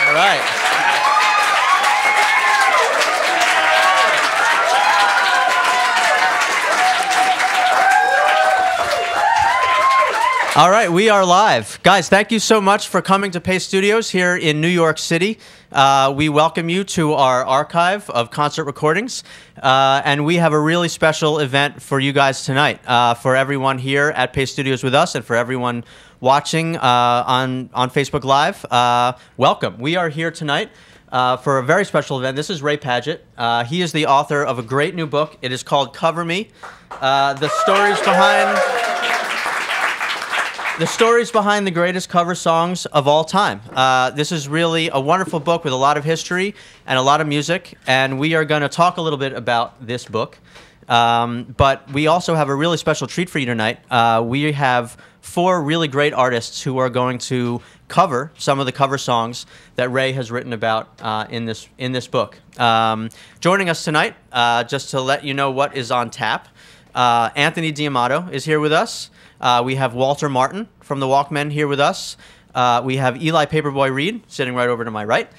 All right. All right, we are live. Guys, thank you so much for coming to Pace Studios here in New York City. We welcome you to our archive of concert recordings, and we have a really special event for you guys tonight, for everyone here at Pace Studios with us and for everyone watching on Facebook Live. Welcome. We are here tonight for a very special event. This is Ray Padgett. He is the author of a great new book. It is called Cover Me. The stories behind the greatest cover songs of all time. This is really a wonderful book with a lot of history and a lot of music, and we are going to talk a little bit about this book. But we also have a really special treat for you tonight. We have 4 really great artists who are going to cover some of the cover songs that Ray has written about in this book. Joining us tonight, just to let you know what is on tap, Anthony D'Amato is here with us. We have Walter Martin from the Walkmen here with us. We have Eli Paperboy Reed sitting right over to my right.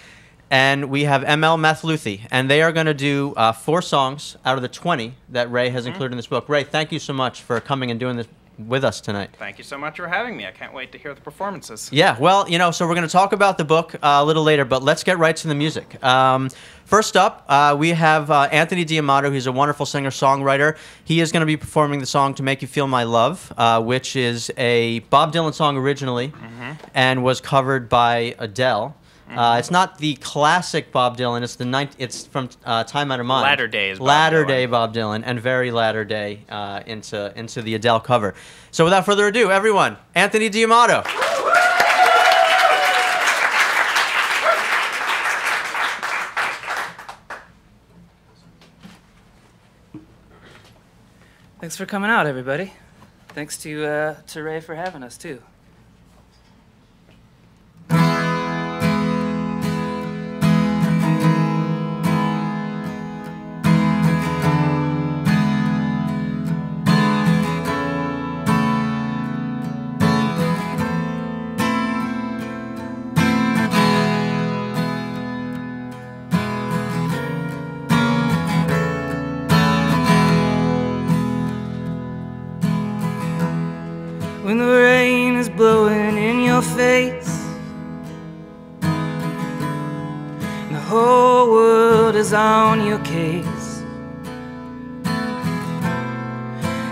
And we have ML Mathluthi. And they are going to do 4 songs out of the 20 that Ray has included in this book. Ray, thank you so much for coming and doing this with us tonight. Thank you so much for having me. I can't wait to hear the performances. Yeah, well, so we're going to talk about the book a little later, but let's get right to the music. First up, we have Anthony D'Amato. He's a wonderful singer-songwriter. He is going to be performing the song To Make You Feel My Love, which is a Bob Dylan song originally and was covered by Adele. It's not the classic Bob Dylan. It's from Time Out of Mind. Latter days. Latter day Bob Dylan, and very latter day into the Adele cover. So without further ado, everyone, Anthony D'Amato. Thanks for coming out, everybody. Thanks to Ray for having us too. When the rain is blowing in your face and the whole world is on your case,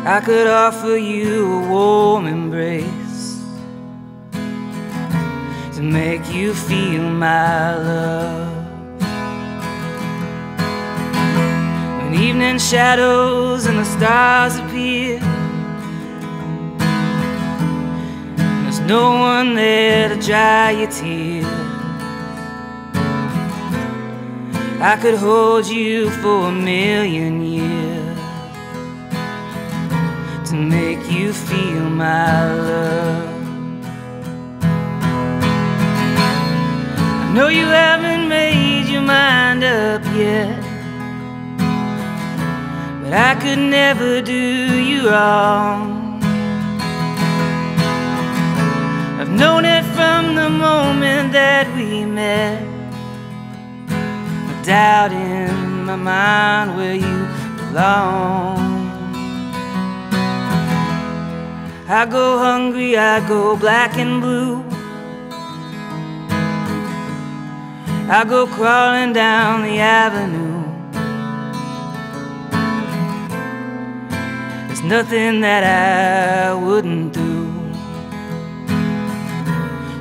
I could offer you a warm embrace to make you feel my love. When evening shadows and the stars appear, no one there to dry your tears, I could hold you for 1,000,000 years to make you feel my love. I know you haven't made your mind up yet, but I could never do you wrong. I've known it from the moment that we met. No doubt in my mind where you belong. I go hungry, I go black and blue, I go crawling down the avenue. There's nothing that I wouldn't do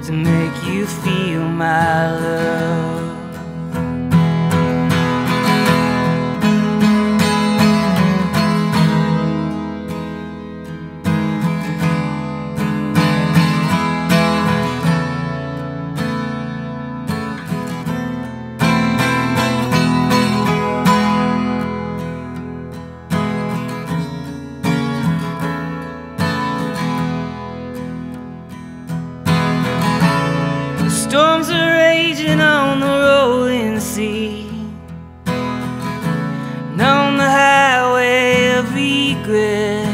to make you feel my love. Storms are raging on the rolling sea, and on the highway of regret,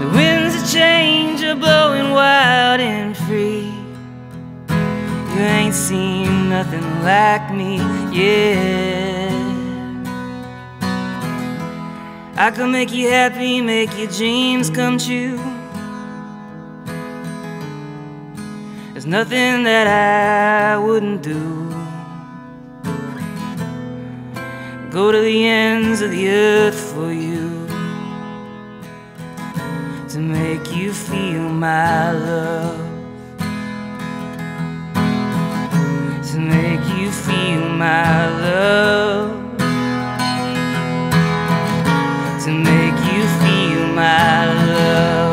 the winds of change are blowing wild and free. ain't seen nothing like me yet. I could make you happy, make your dreams come true. There's nothing that I wouldn't do. Go to the ends of the earth for you, to make you feel my love, to make you feel my love, to make you feel my love.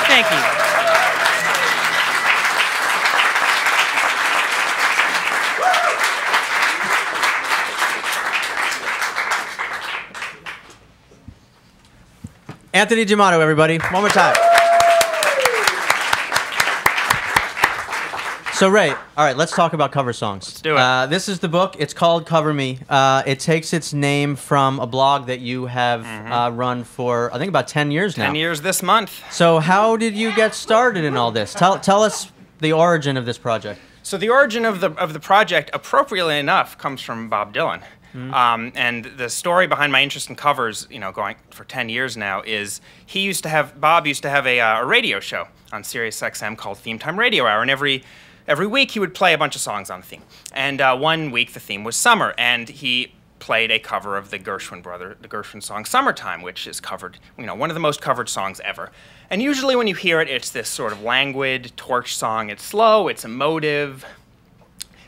Thank you. Anthony Giamato, everybody. One more time. So, Ray, all right, let's talk about cover songs. Let's do it. This is the book. It's called Cover Me. It takes its name from a blog that you have run for, I think, about 10 years now. 10 years this month. So how did you get started in all this? Tell us the origin of this project. So the origin of the project, appropriately enough, comes from Bob Dylan. And the story behind my interest in covers, you know, going for 10 years now, is Bob used to have a radio show on Sirius XM called Theme Time Radio Hour, and every week he would play a bunch of songs on the theme. And one week the theme was summer, and he played a cover of the Gershwin song "Summertime," which is covered, you know, one of the most covered songs ever. And usually when you hear it, it's this sort of languid torch song. It's slow, it's emotive.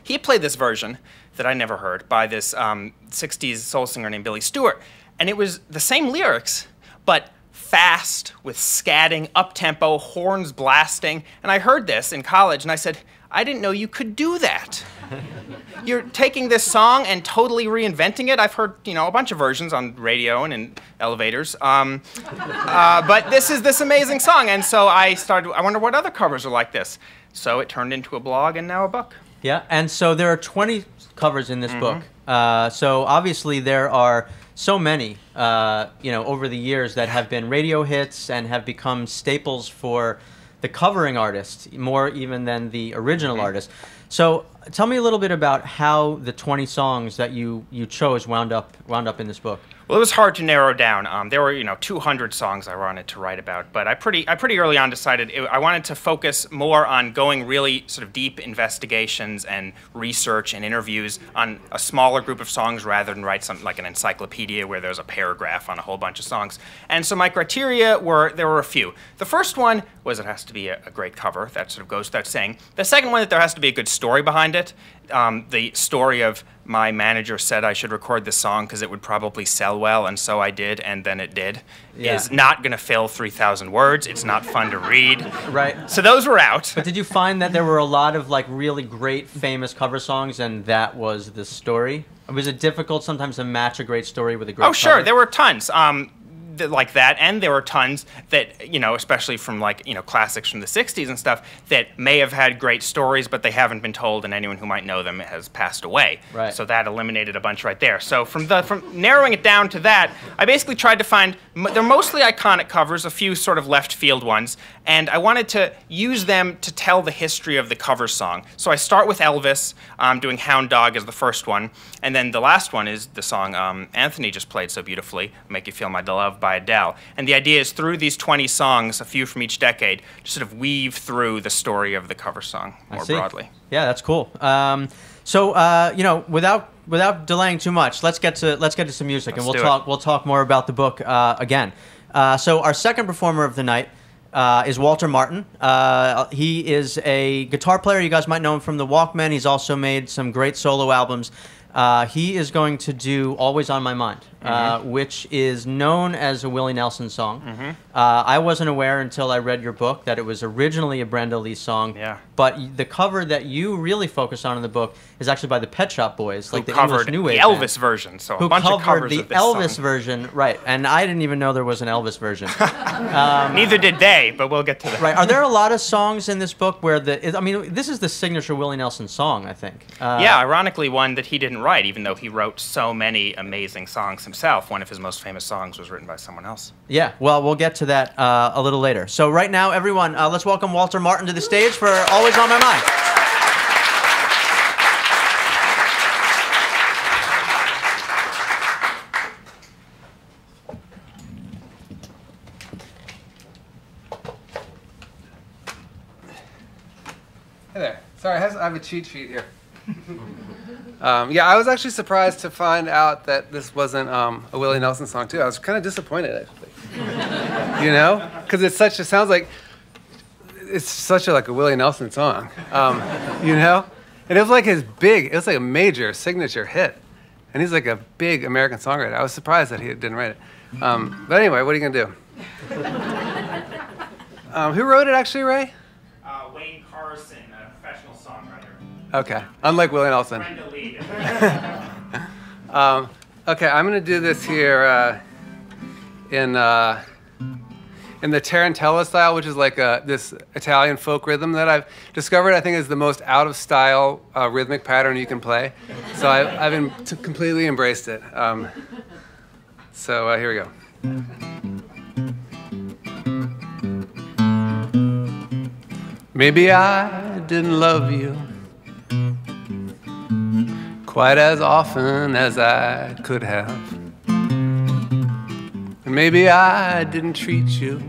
He played this version that I never heard by this 60s soul singer named Billy Stewart. And it was the same lyrics, but fast, with scatting, up-tempo, horns blasting. And I heard this in college, and I said, I didn't know you could do that. You're taking this song and totally reinventing it. I've heard, you know, a bunch of versions on radio and in elevators. But this is this amazing song. And so I wonder what other covers are like this. So it turned into a blog and now a book. Yeah, and so there are 20 covers in this book. So obviously there are so many, you know, over the years that have been radio hits and have become staples for the covering artist, more even than the original artist. So tell me a little bit about how the 20 songs that you chose wound up in this book. Well, it was hard to narrow down. There were, you know, 200 songs I wanted to write about, but I pretty early on decided I wanted to focus more on going really sort of deep investigations and research and interviews on a smaller group of songs rather than write something like an encyclopedia where there's a paragraph on a whole bunch of songs. And so my criteria there were a few. The first one was it has to be a great cover. That sort of goes without saying. The second one, that there has to be a good story behind it. The story of my manager said I should record this song because it would probably sell well, and so I did, and then it did. Yeah. Is not going to fill 3,000 words. It's not fun to read. Right. So those were out. But did you find that there were a lot of like really great famous cover songs and that was the story? Was it difficult sometimes to match a great story with a great cover? Oh, sure. There were tons. Like that, and there were tons that, you know, especially from like, you know, classics from the 60s and stuff that may have had great stories, but they haven't been told, and anyone who might know them has passed away. Right. So that eliminated a bunch right there. So from narrowing it down to that, I basically tried to find, they're mostly iconic covers, a few sort of left field ones, and I wanted to use them to tell the history of the cover song. So I start with Elvis, doing Hound Dog as the first one, and then the last one is the song Anthony just played so beautifully, Make You Feel My Love by Adele. And the idea is through these 20 songs, a few from each decade, to sort of weave through the story of the cover song more broadly. Yeah, that's cool. You know, without delaying too much, let's get to some music, and we'll talk more about the book again. So our second performer of the night is Walter Martin. He is a guitar player. You guys might know him from the Walkmen. He's also made some great solo albums. he is going to do Always on My Mind, which is known as a Willie Nelson song. I wasn't aware until I read your book that it was originally a Brenda Lee song, but the cover that you really focus on in the book is actually by the Pet Shop Boys, like the English New Wave the Elvis band, version, so who a bunch of covered covers the of this Elvis song. version, right, and I didn't even know there was an Elvis version. Neither did they, but we'll get to that. Right, are there a lot of songs in this book where I mean, this is the signature Willie Nelson song, I think. Yeah, ironically one that he didn't write, even though he wrote so many amazing songs himself. One of his most famous songs was written by someone else. Yeah, well, we'll get to that a little later. So right now, everyone, let's welcome Walter Martin to the stage for Always on My Mind. Hey there. Sorry, I have a cheat sheet here. Yeah, I was actually surprised to find out that this wasn't a Willie Nelson song, too. I was kind of disappointed, actually. You know? Because it sounds like, it's such a Willie Nelson song. You know? And it was like it was like a major signature hit. And he's like a big American songwriter. I was surprised that he didn't write it. But anyway, what are you going to do? Who wrote it, actually, Ray? Wayne Carson, a professional songwriter. Okay, unlike Willie Nelson. Brenda Lee. Okay, I'm gonna do this here in the tarantella style, which is like this Italian folk rhythm that I've discovered. I think is the most out of style rhythmic pattern you can play. So I've completely embraced it. So here we go. Maybe I didn't love you quite as often as I could have. And maybe I didn't treat you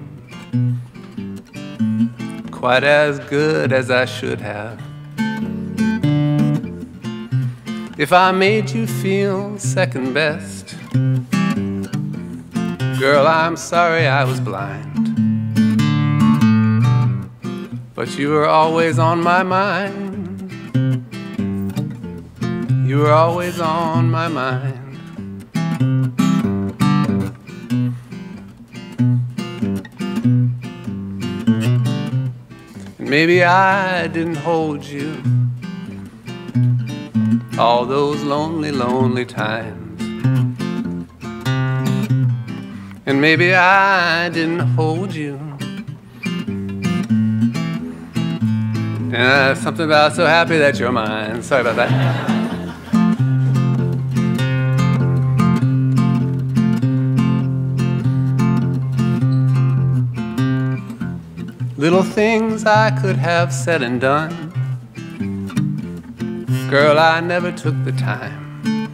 quite as good as I should have. If I made you feel second best, girl, I'm sorry I was blind. But you were always on my mind. You were always on my mind. And maybe I didn't hold you all those lonely, lonely times. And maybe I didn't hold you. And something about so happy that you're mine. Sorry about that. Little things I could have said and done, girl, I never took the time.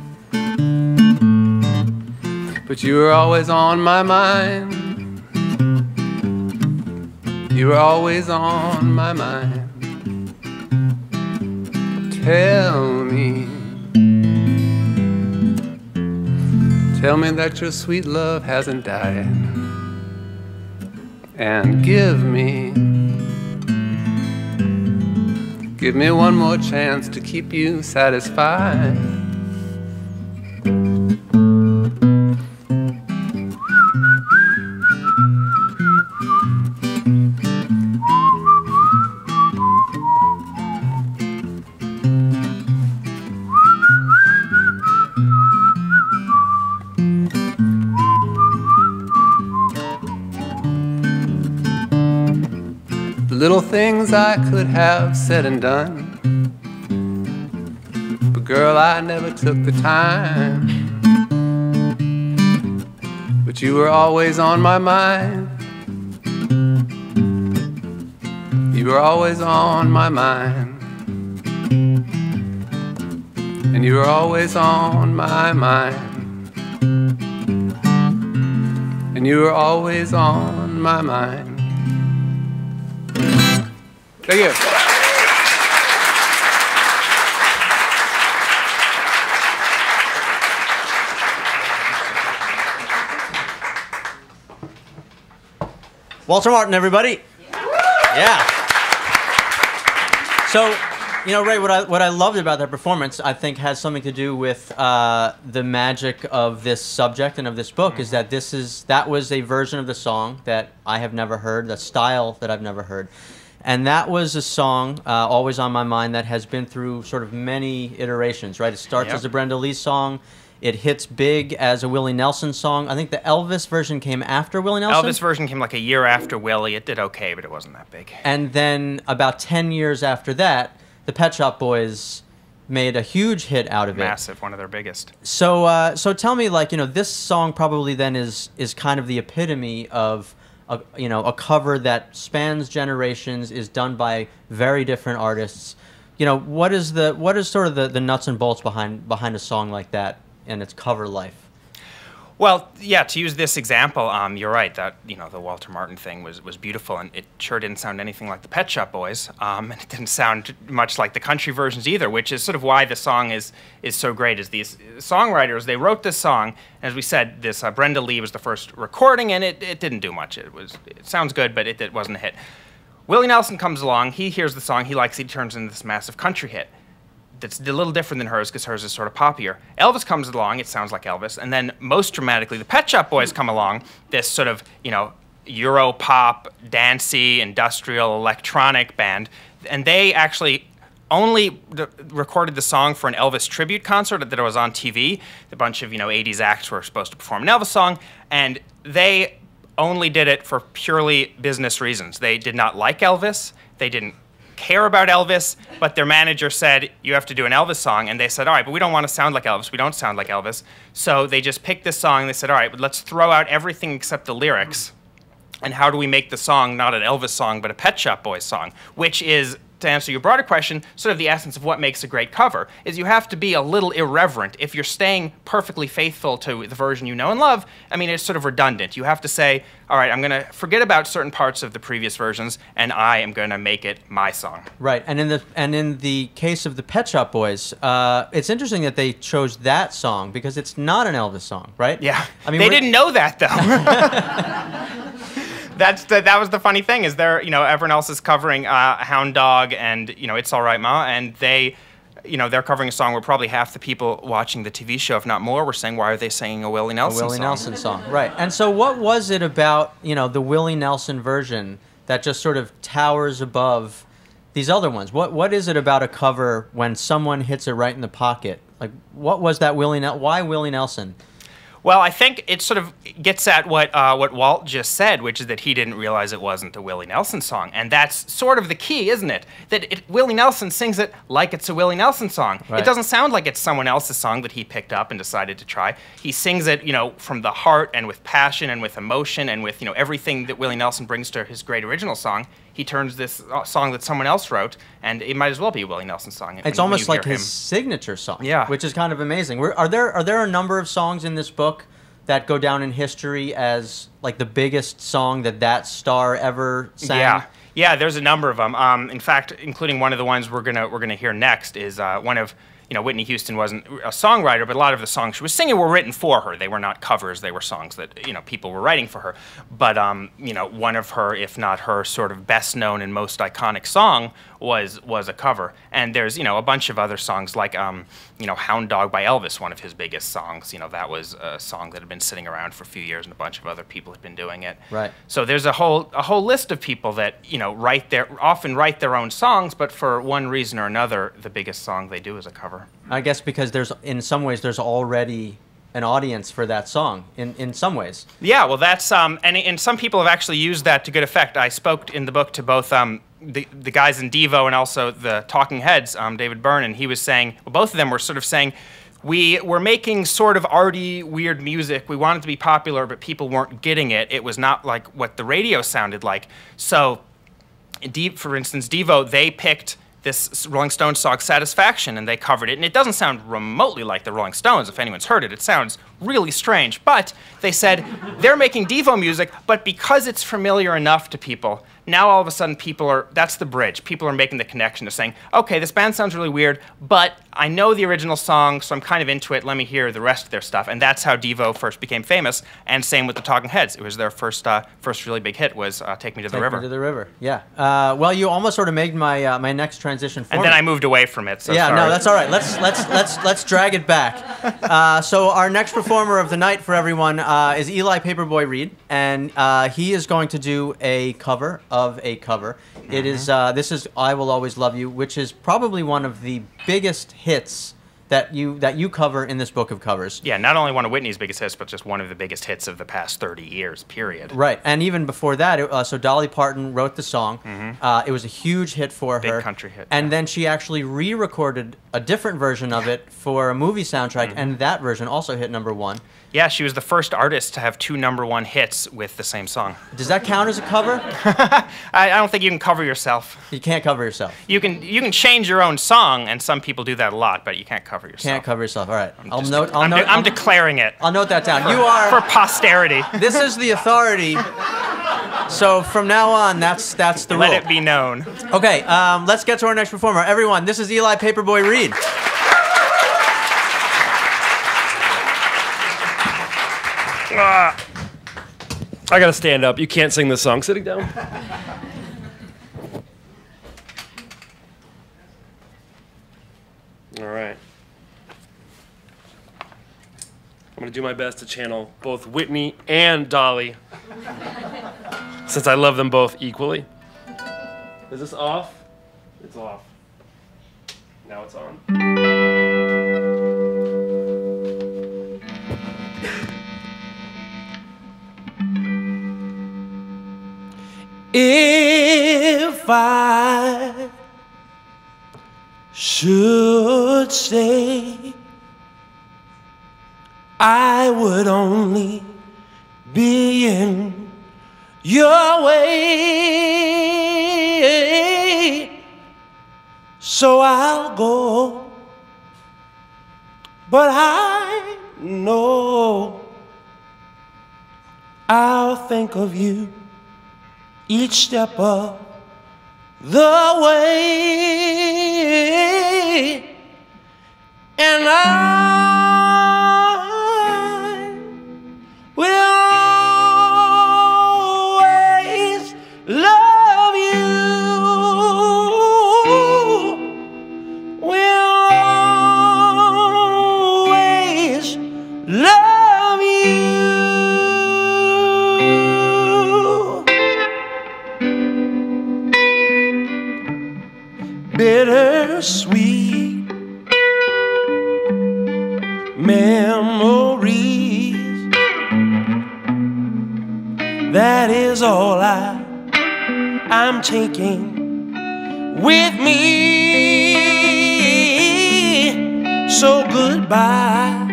But you were always on my mind. You were always on my mind. Tell me that your sweet love hasn't died. And give me one more chance to keep you satisfied. Little things I could have said and done, but girl, I never took the time. But you were always on my mind. You were always on my mind. And you were always on my mind. And you were always on my mind. Thank you. Walter Martin, everybody. Yeah. So You know, Ray, what I loved about that performance, I think, has something to do with the magic of this subject and of this book. Is that that was a version of the song that I have never heard, the style that I've never heard, and that was a song always on my mind that has been through sort of many iterations. Right, it starts as a Brenda Lee song. It hits big as a Willie Nelson song. I think the Elvis version came after Willie Nelson. Elvis version came like a year after Willie. It did okay, but it wasn't that big. And then about 10 years after that, the Pet Shop Boys made a huge hit out of it. Massive, one of their biggest. So, so tell me, like, you know, this song probably then is kind of the epitome of, a cover that spans generations, is done by very different artists. You know, what is sort of the nuts and bolts behind a song like that and its cover life? Well, yeah, to use this example, you're right, that, you know, the Walter Martin thing was beautiful, and it sure didn't sound anything like the Pet Shop Boys, and it didn't sound much like the country versions either, which is sort of why the song is so great. Is these songwriters, they wrote this song, as we said, this Brenda Lee was the first recording, and it didn't do much. It sounds good, but it wasn't a hit. Willie Nelson comes along, he hears the song, he likes it, he turns into this massive country hit. That's a little different than hers because hers is sort of poppier. Elvis comes along, it sounds like Elvis, and then most dramatically, the Pet Shop Boys come along, this sort of, you know, Euro pop, dancey, industrial, electronic band, and they actually only recorded the song for an Elvis tribute concert that was on TV. A bunch of, 80s acts were supposed to perform an Elvis song, and they only did it for purely business reasons. They did not like Elvis, they didn't care about Elvis, but their manager said, you have to do an Elvis song, and they said, all right, but we don't want to sound like Elvis, we don't sound like Elvis. So they just picked this song, and they said, all right, but let's throw out everything except the lyrics, and how do we make the song not an Elvis song, but a Pet Shop Boys song, which is, to answer your broader question, sort of the essence of what makes a great cover, is you have to be a little irreverent. If you're staying perfectly faithful to the version you know and love, I mean, it's sort of redundant. You have to say, all right, I'm going to forget about certain parts of the previous versions, and I am going to make it my song. Right, and in the case of the Pet Shop Boys, it's interesting that they chose that song, because it's not an Elvis song, right? Yeah, I mean, they didn't know that, though. That was the funny thing, is everyone else is covering Hound Dog and, It's All Right Ma, and they're covering a song where probably half the people watching the TV show, if not more, were saying, why are they singing a Willie Nelson song? A Willie Nelson song, right. And so what was it about, the Willie Nelson version that just sort of towers above these other ones? What is it about a cover when someone hits it right in the pocket? Like, what was that why Willie Nelson? Well, I think it sort of gets at what Walt just said, which is that he didn't realize it wasn't a Willie Nelson song. And that's sort of the key, isn't it? That Willie Nelson sings it like it's a Willie Nelson song. Right. It doesn't sound like it's someone else's song that he picked up and decided to try. He sings it, from the heart and with passion and with emotion and with, everything that Willie Nelson brings to his great original song. He turns this song that someone else wrote, and it might as well be a Willie Nelson song. It's almost like his signature song, which is kind of amazing. Are there a number of songs in this book that go down in history as like the biggest song that star ever sang? Yeah, there's a number of them. In fact, including one of the ones we're gonna hear next is one of. Whitney Houston wasn't a songwriter, but a lot of the songs she was singing were written for her. They were not covers. They were songs that, people were writing for her. But, one of her, if not her sort of best known and most iconic song was a cover. And there's, a bunch of other songs like, Hound Dog by Elvis, one of his biggest songs. That was a song that had been sitting around for a few years, and a bunch of other people had been doing it. Right. So there's a whole list of people that, often write their own songs, but for one reason or another, the biggest song they do is a cover. I guess because in some ways there's already an audience for that song in some ways. Yeah, well that's and some people have actually used that to good effect. I spoke in the book to both the guys in Devo and also the Talking Heads, David Byrne, and he was saying, well, both of them were sort of saying, we were making sort of arty, weird music. We wanted to be popular, but people weren't getting it. It was not like what the radio sounded like. So, for instance, Devo, they picked this Rolling Stones song, Satisfaction, and they covered it. And it doesn't sound remotely like the Rolling Stones, if anyone's heard it. It sounds really strange. But they said they're making Devo music, but because it's familiar enough to people, now all of a sudden that's the bridge. People are making the connection to saying, okay, this band sounds really weird, but I know the original song, so I'm kind of into it. Let me hear the rest of their stuff. And that's how Devo first became famous. And same with the Talking Heads. It was their first really big hit was Take Me to the River. Take Me to the River, yeah. Well, you almost sort of made my my next transition for me. And then I moved away from it, so yeah, sorry. no, that's all right. Let's drag it back. So our next performer of the night for everyone is Eli Paperboy Reed, and he is going to do a cover of a cover. It is this is I Will Always Love You, which is probably one of the biggest hits that you cover in this book of covers. Yeah, not only one of Whitney's biggest hits, but just one of the biggest hits of the past 30 years, period. Right, and even before that, so Dolly Parton wrote the song. It was a huge hit for her. Big country hit. And then she actually re-recorded a different version of it for a movie soundtrack, and that version also hit #1. Yeah, she was the first artist to have 2 #1 hits with the same song. Does that count as a cover? I don't think you can cover yourself. You can't cover yourself. You can change your own song, and some people do that a lot, but you can't cover yourself. Can't cover yourself. All right. I'm declaring it. I'll note that down. You are for posterity. This is the authority. So from now on, that's the rule. Let it be known. Okay, let's get to our next performer. Everyone, this is Eli Paperboy Reed. I gotta stand up. You can't sing this song sitting down. All right. I'm gonna do my best to channel both Whitney and Dolly, since I love them both equally. Is this off? It's off. Now it's on. If I should stay, I would only be in your way. So I'll go, but I know I'll think of you each step of the way, and I will always love you, will always love you. Bittersweet memories, that is all I'm taking with me. So goodbye,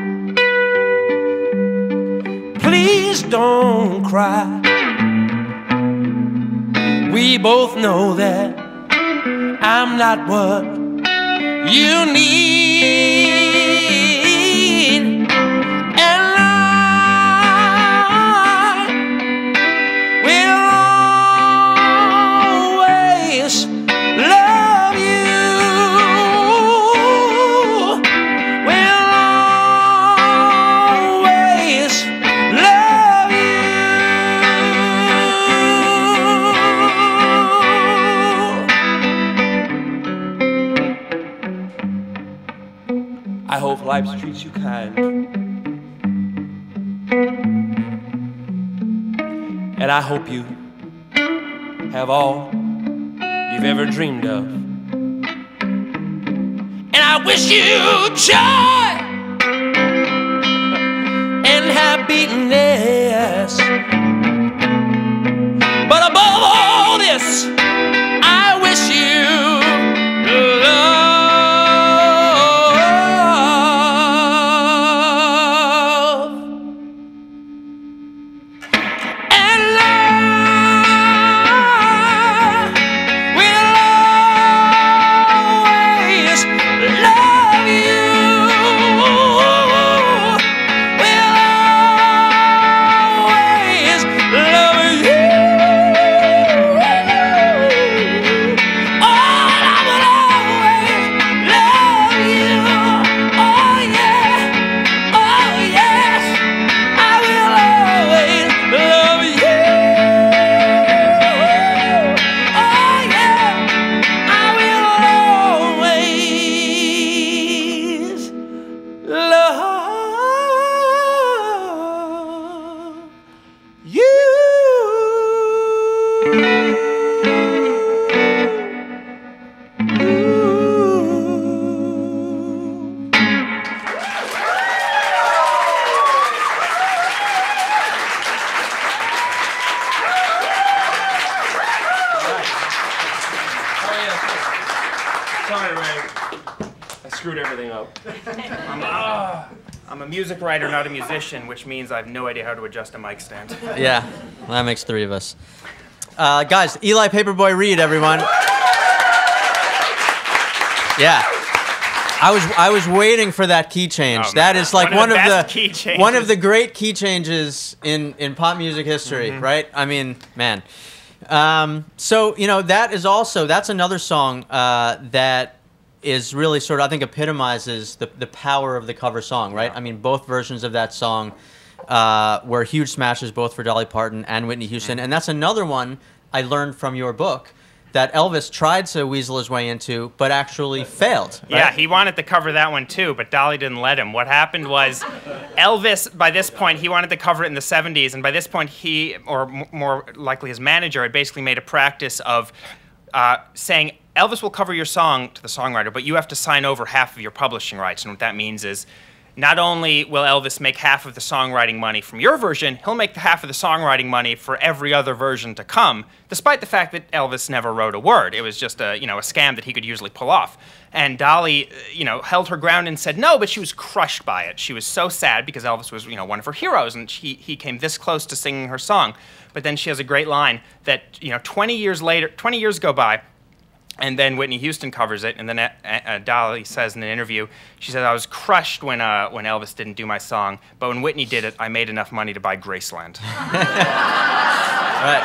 please don't cry. We both know that I'm not what you need, and I will always love you, will always love you. I hope life treats you kind, and I hope you have all you've ever dreamed of, and I wish you joy and happiness, but above all this, I wish you love. Love you. out. I'm a music writer, not a musician, which means I have no idea how to adjust a mic stand. Yeah, that makes 3 of us. Guys, Eli Paperboy Reed, everyone. Yeah. I was waiting for that key change. Oh, that man. is like One of the best key changes. one of the great key changes in pop music history, right? I mean, man. So that's another song that is really sort of, I think, epitomizes the power of the cover song, right? Yeah. I mean, both versions of that song were huge smashes, both for Dolly Parton and Whitney Houston, and that's another one I learned from your book that Elvis tried to weasel his way into, but actually failed. Right? Yeah, he wanted to cover that one too, but Dolly didn't let him. What happened was Elvis, by this point, he wanted to cover it in the 70s, and by this point he, or more likely his manager, had basically made a practice of saying, Elvis will cover your song to the songwriter, but you have to sign over half of your publishing rights. And what that means is not only will Elvis make half of the songwriting money from your version, he'll make half of the songwriting money for every other version to come, despite the fact that Elvis never wrote a word. It was just a scam that he could usually pull off. And Dolly, held her ground and said no, but she was crushed by it. She was so sad because Elvis was, one of her heroes, and he came this close to singing her song. But then she has a great line that, 20 years go by, and then Whitney Houston covers it, and then Dolly says in an interview, she said, I was crushed when Elvis didn't do my song, but when Whitney did it, I made enough money to buy Graceland. Right.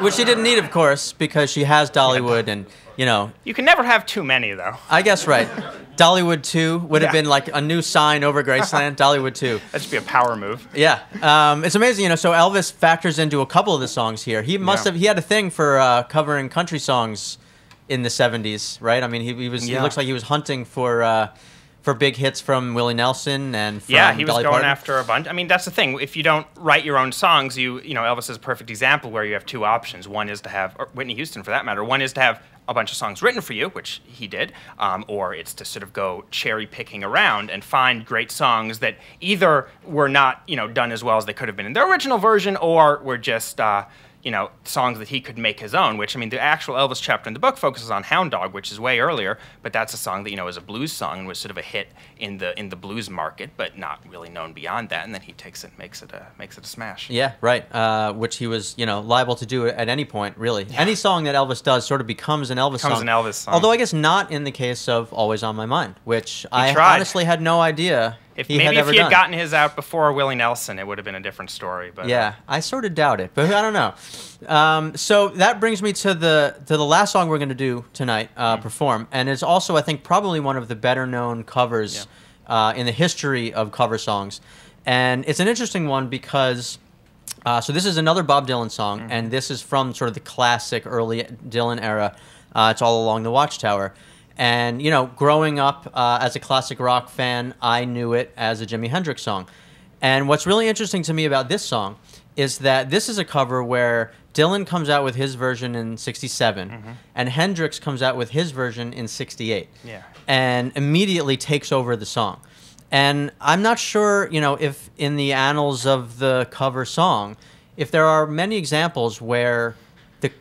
Which she didn't need, of course, because she has Dollywood and, You can never have too many, though. I guess right. Dollywood 2 would have been like a new sign over Graceland, Dollywood 2. That should be a power move. Yeah. It's amazing, so Elvis factors into a couple of the songs here. He he had a thing for covering country songs in the 70s, right? I mean, he looks like he was hunting for big hits from Willie Nelson and from he was Dolly going Parton. after a bunch. I mean, that's the thing. If you don't write your own songs, Elvis is a perfect example where you have two options. One is to have, or Whitney Houston for that matter, one is to have a bunch of songs written for you, which he did, or it's to sort of go cherry picking around and find great songs that either were not, done as well as they could have been in their original version, or were just, songs that he could make his own, which, I mean, the actual Elvis chapter in the book focuses on Hound Dog, which is way earlier, but that's a song that, is a blues song and was sort of a hit in the blues market, but not really known beyond that, and then he takes it and makes it a smash. Yeah, right, which he was, liable to do at any point, really. Yeah. Any song that Elvis does sort of becomes an Elvis song. Although I guess not in the case of Always on My Mind, which I honestly had no idea if he had gotten his out before Willie Nelson, it would have been a different story. But yeah, I sort of doubt it, but I don't know. So that brings me to the last song we're going to do tonight, perform, and it's also, I think, probably one of the better known covers in the history of cover songs, and it's an interesting one because so this is another Bob Dylan song, and this is from sort of the classic early Dylan era. It's All Along the Watchtower. And, growing up as a classic rock fan, I knew it as a Jimi Hendrix song. And what's really interesting to me about this song is that this is a cover where Dylan comes out with his version in 67, and Hendrix comes out with his version in 68, and immediately takes over the song. And I'm not sure, if in the annals of the cover song, if there are many examples where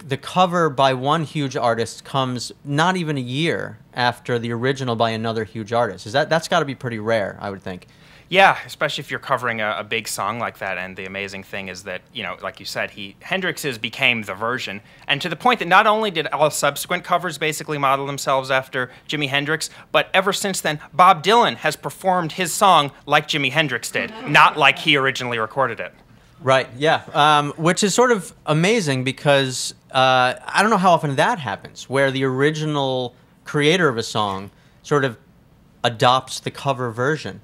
the cover by one huge artist comes not even a year after the original by another huge artist. That's got to be pretty rare, I would think. Yeah, especially if you're covering a big song like that. And the amazing thing is that, like you said, Hendrix's became the version. And to the point that not only did all subsequent covers basically model themselves after Jimi Hendrix, but ever since then, Bob Dylan has performed his song like Jimi Hendrix did, not like he originally recorded it. Right, yeah, which is sort of amazing because I don't know how often that happens, where the original creator of a song sort of adopts the cover version.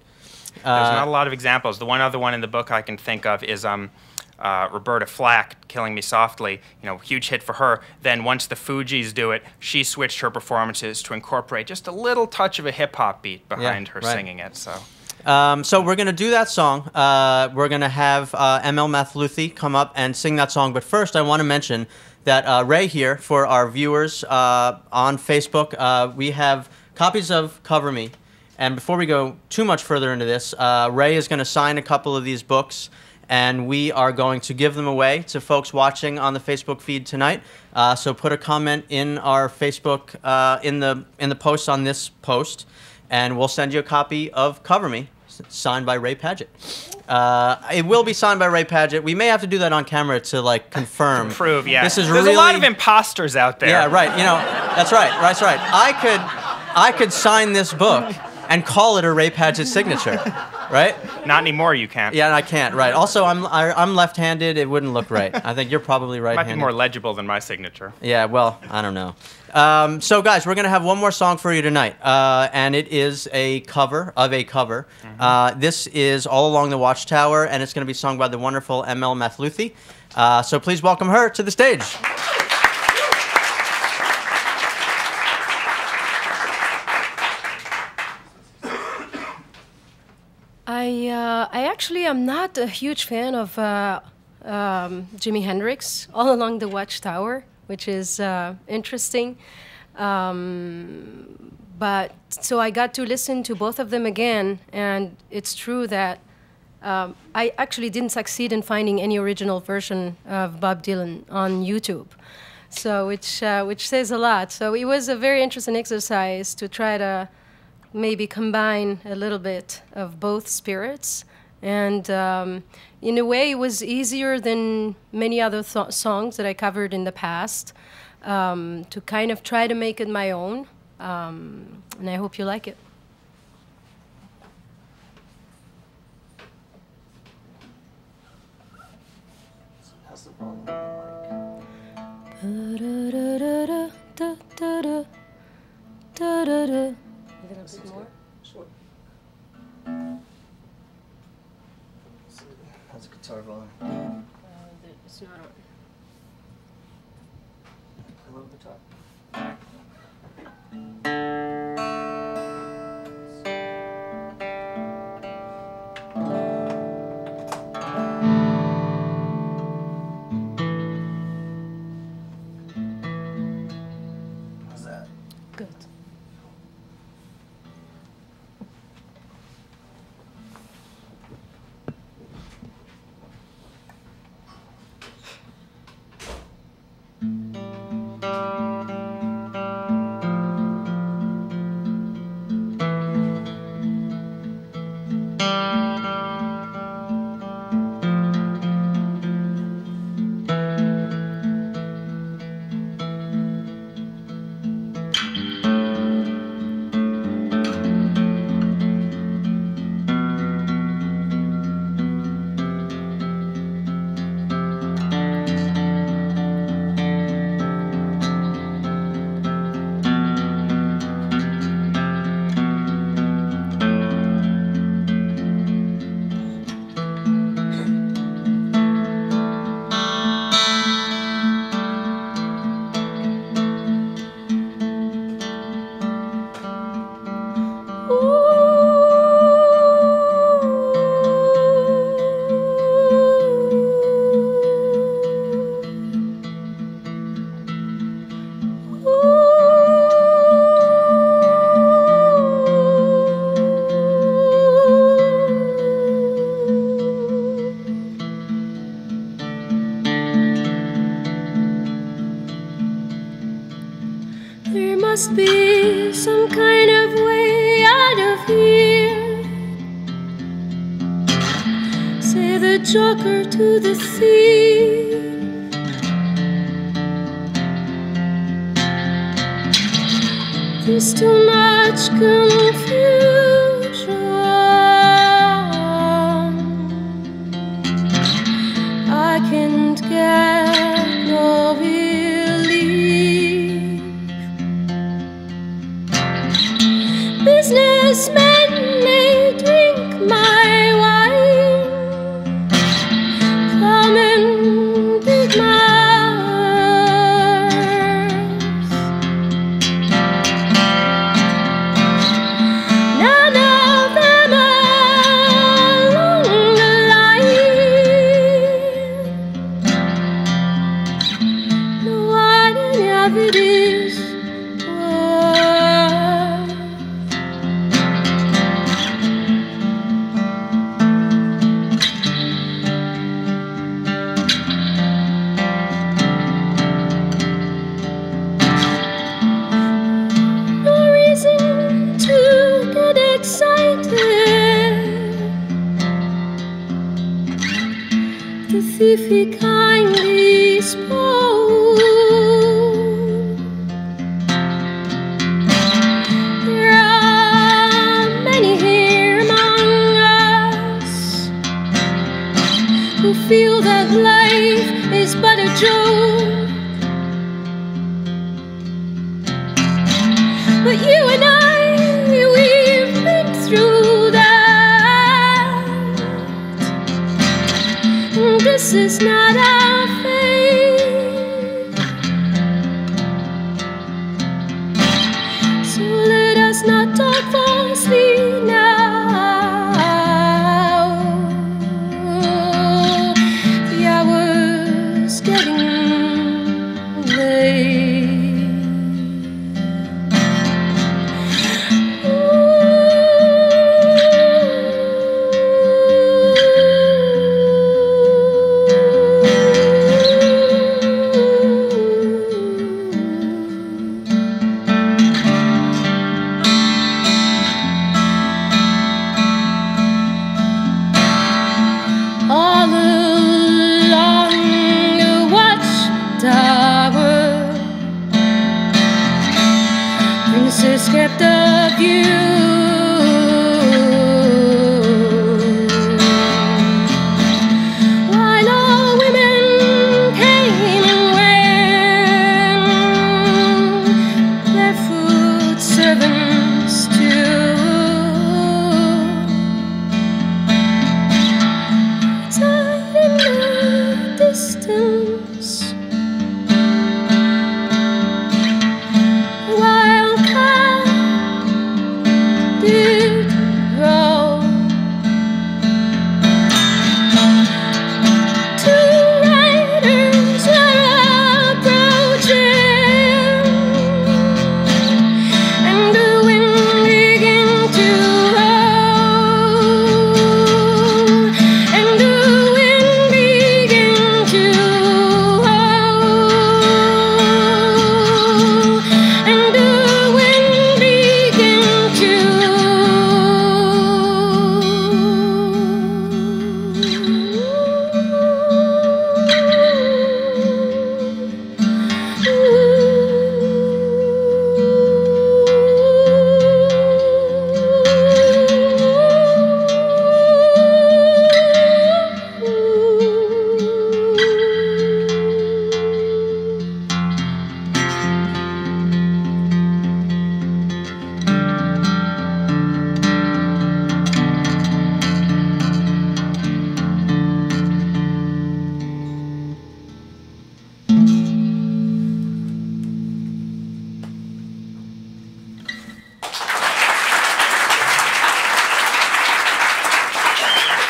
There's not a lot of examples. The one other one in the book I can think of is Roberta Flack, Killing Me Softly, huge hit for her. Then once the Fugees do it, she switched her performances to incorporate just a little touch of a hip-hop beat behind her singing it, so... So we're going to do that song. We're going to have M.L. Mathluthi come up and sing that song. But first, I want to mention that Ray here, for our viewers on Facebook, we have copies of Cover Me. And before we go too much further into this, Ray is going to sign a couple of these books, and we are going to give them away to folks watching on the Facebook feed tonight. So put a comment in our Facebook, in the posts on this post. and we'll send you a copy of Cover Me, signed by Ray Padgett. It will be signed by Ray Padgett. We may have to do that on camera to like confirm. Prove, yeah. This is There's really, a lot of imposters out there. Yeah, right. You know, that's right. That's right. I could sign this book and call it a Ray Padgett signature, right? Not anymore. You can't. Yeah, I can't. Right. Also, I'm left-handed. It wouldn't look right. I think you're probably right-handed. Might be more legible than my signature. Yeah. Well, I don't know. So, guys, we're gonna have one more song for you tonight, and it is a cover of a cover. This is "All Along the Watchtower," and it's gonna be sung by the wonderful M.L. Mathluthi. So please welcome her to the stage. I actually am not a huge fan of Jimi Hendrix, All Along the Watchtower, which is interesting. But so I got to listen to both of them again, and it's true that I actually didn't succeed in finding any original version of Bob Dylan on YouTube. So which says a lot. So it was a very interesting exercise to try to maybe combine a little bit of both spirits. And in a way, it was easier than many other songs that I covered in the past to kind of try to make it my own. And I hope you like it. A little bit more? Sure. How's the guitar volume? It's not on. A little bit top. How's that? Good. There must be some kind of way out of here. Say the joker to the thief. There's too much confusion. I can't get no relief. Businessmen may drink my wine. Come and dig my earth. Now if he kindly spoke. There are many here among us who feel that life is but a joke. But you and I, we've been through that. This is not our fate. So let us not talk falsely now. The hour's getting late. All along the watchtower, Princess kept a view. While all women came and went, barefoot servants too. Tied in the distance, a wild cat did roll. Two riders were approaching, and the wind began to howl, and the wind began to howl, and the wind began to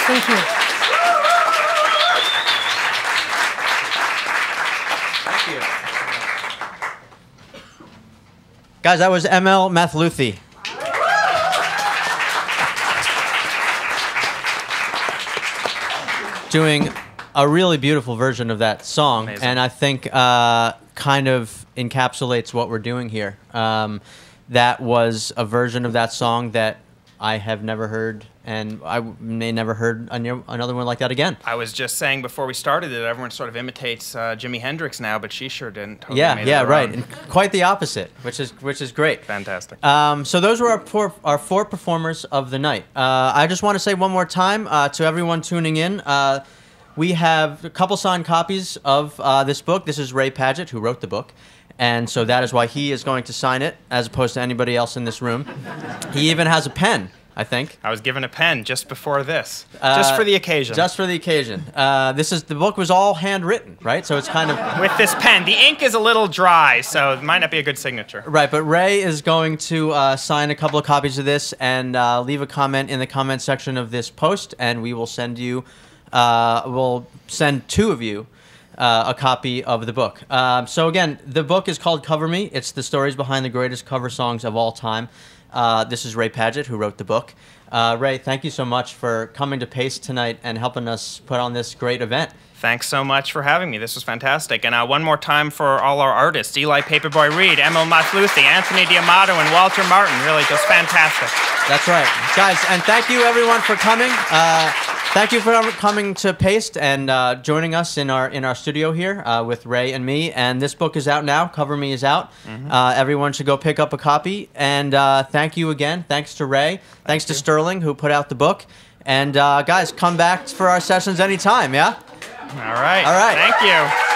Thank you. Guys, that was ML Mathluthi. Doing a really beautiful version of that song, Amazing. and I think kind of encapsulates what we're doing here. That was a version of that song that I have never heard, and I may never heard another one like that again. I was just saying before we started that everyone sort of imitates Jimi Hendrix now, but she sure didn't. Totally Yeah, made yeah, it her right, own. and quite the opposite, which is great. Fantastic. So those were our four performers of the night. I just want to say one more time to everyone tuning in. We have a couple signed copies of this book. This is Ray Padgett, who wrote the book. And so that is why he is going to sign it, as opposed to anybody else in this room. He even has a pen, I think. I was given a pen just before this, just for the occasion. Just for the occasion. The book was all handwritten, right? So it's kind of... With this pen. The ink is a little dry, so it might not be a good signature. Right, but Ray is going to sign a couple of copies of this and leave a comment in the comment section of this post, and we will send you... we'll send two of you a copy of the book. So again, the book is called Cover Me. It's the stories behind the greatest cover songs of all time. This is Ray Padgett, who wrote the book. Ray, thank you so much for coming to Pace tonight and helping us put on this great event. Thanks so much for having me. This was fantastic. And one more time for all our artists, Eli Paperboy Reed, Emil Mathluthi, Anthony D'Amato, and Walter Martin. Really just fantastic. That's right. Guys, and thank you everyone for coming. Thank you for coming to Paste and joining us in our studio here with Ray and me. And this book is out now. Cover Me is out. Everyone should go pick up a copy. And thank you again. Thanks to Ray. Thanks to Sterling, who put out the book. And guys, come back for our sessions anytime, yeah? All right. All right. Thank you.